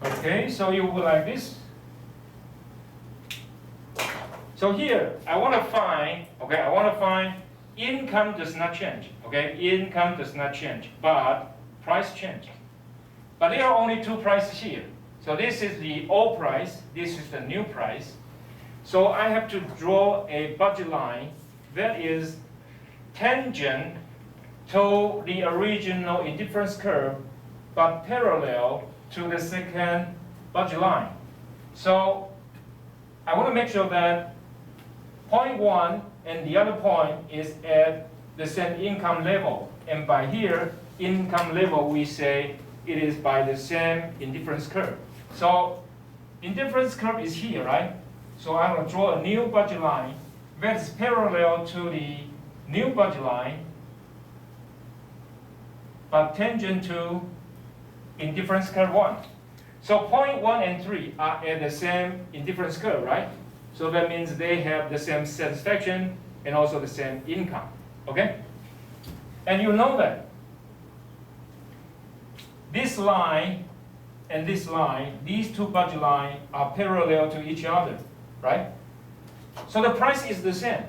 Okay, so you will like this. So here, I want to find income does not change, okay? Income does not change, but price changes. But there are only two prices here. So this is the old price, this is the new price. So I have to draw a budget line that is tangent to the original indifference curve, but parallel to the second budget line. So I want to make sure that point 1 and the other point is at the same income level. And by here, income level, we say it is by the same indifference curve. So indifference curve is here, right? So I'm going to draw a new budget line that is parallel to the new budget line, but tangent to indifference curve 1. So point 1 and 3 are at the same indifference curve, right? So that means they have the same satisfaction and also the same income, okay? And you know that this line and this line, these two budget lines are parallel to each other, right? So the price is the same,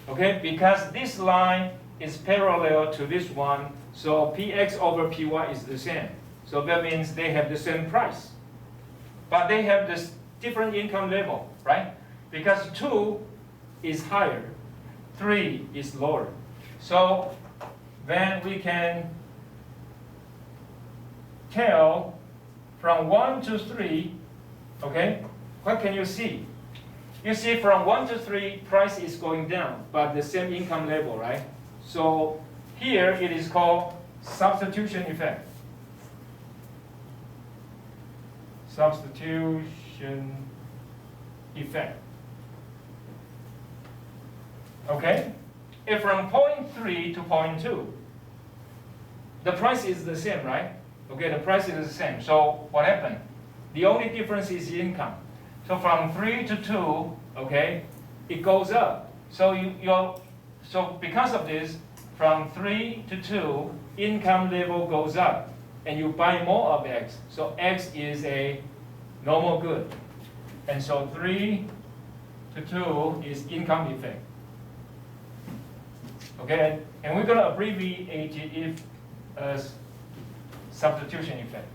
okay? Because this line is parallel to this one, so Px over Py is the same. So that means they have the same price. But they have this different income level, right? Because 2 is higher, 3 is lower. So then we can tell from 1 to 3, okay, what can you see? You see from 1 to 3, price is going down, but the same income level, right? So here it is called substitution effect. Substitution effect. Okay? If from point 3 to point 2, the price is the same, right? Okay, the price is the same. So what happened? The only difference is income. So from 3 to 2, okay, it goes up. So so because of this, from 3 to 2, income level goes up, and you buy more of X. So X is a normal good. And so 3 to 2 is income effect. Okay, and we're going to abbreviate it as substitution effect.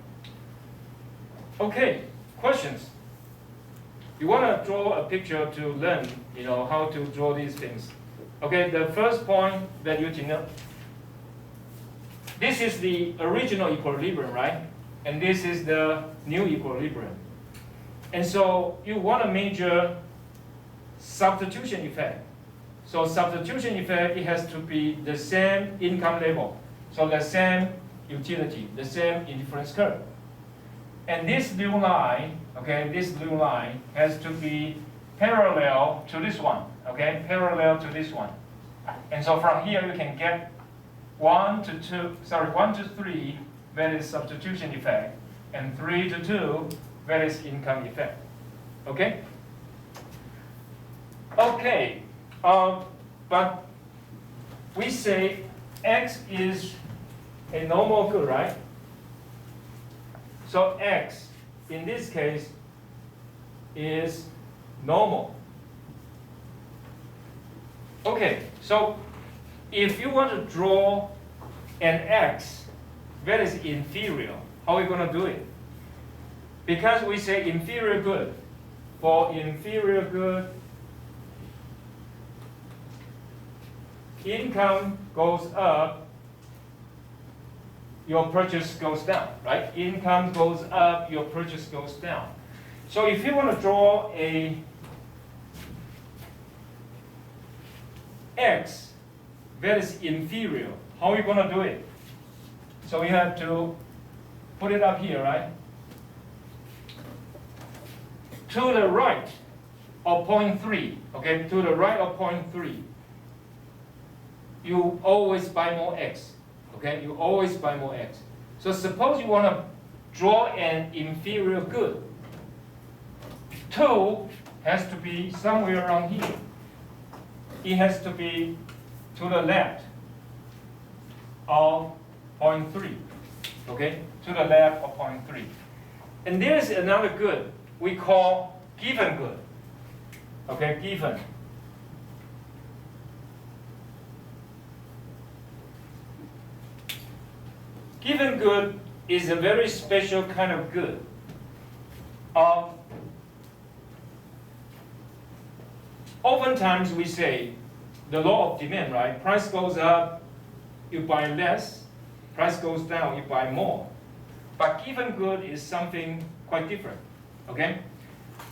Okay, questions? You want to draw a picture to learn, how to draw these things. Okay, the first point that you need to know. This is the original equilibrium, right? And this is the new equilibrium. And so you want to measure substitution effect. So substitution effect, it has to be the same income level. So the same utility, the same indifference curve. And this blue line, okay, this blue line has to be parallel to this one, okay, parallel to this one. And so from here you can get 1 to 3, that is substitution effect, and 3 to 2, that is income effect. Okay? Okay, but we say X is a normal good, right? So X, in this case, is normal. Okay, so if you want to draw an X that is inferior, how are we going to do it? Because we say inferior good. For inferior good, income goes up, your purchase goes down, right? Income goes up, your purchase goes down. So if you want to draw a X that is inferior, how are you going to do it? So we have to put it up here, right? To the right of point 3, okay, to the right of point 3, you always buy more X, okay, you always buy more X. So suppose you want to draw an inferior good. 2 has to be somewhere around here. It has to be to the left of point 3, okay, to the left of point 3. And there's another good we call given good. Okay, given. Given good is a very special kind of good. Oftentimes we say the law of demand, right? Price goes up, you buy less. Price goes down, you buy more. But given good is something quite different. Okay?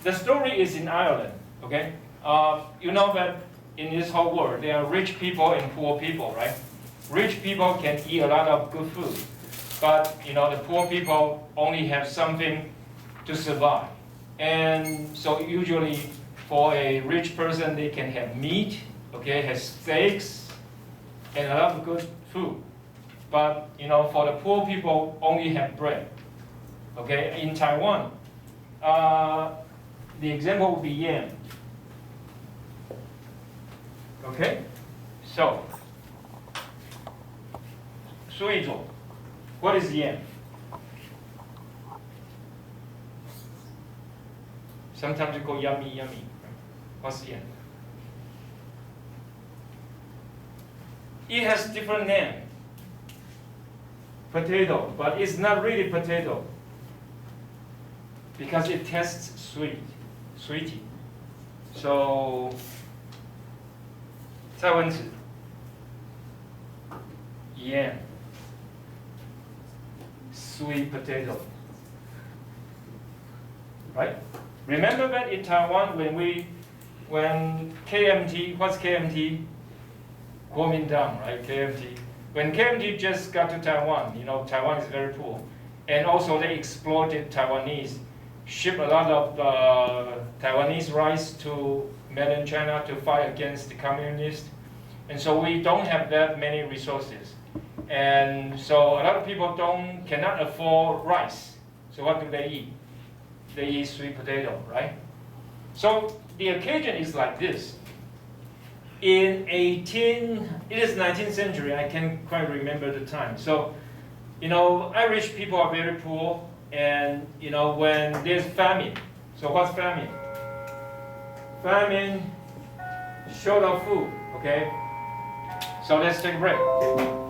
The story is in Ireland. Okay? You know that in this whole world there are rich people and poor people, right? Rich people can eat a lot of good food, but the poor people only have something to survive. And so usually for a rich person they can have meat, okay, have steaks, and a lot of good food. But for the poor people only have bread. Okay, in Taiwan, the example would be yam. Okay, so 水煮. What is yam? Sometimes you go yummy, yummy. What's yam? It has different name. Potato, but it's not really potato because it tastes sweety. So 再问一次 yam, sweet potato, right? Remember that in Taiwan when KMT, what's KMT? Kuomintang, right? KMT. When KMT just got to Taiwan, Taiwan is very poor, and also they exploited Taiwanese, shipped a lot of Taiwanese rice to mainland China to fight against the communists, and so we don't have that many resources, and so a lot of people cannot afford rice. So what do they eat? They eat sweet potato, right? So the occasion is like this. It is 19th century, I can't quite remember the time. So, Irish people are very poor, and, when there's famine. So what's famine? Famine, short of food, okay? So let's take a break.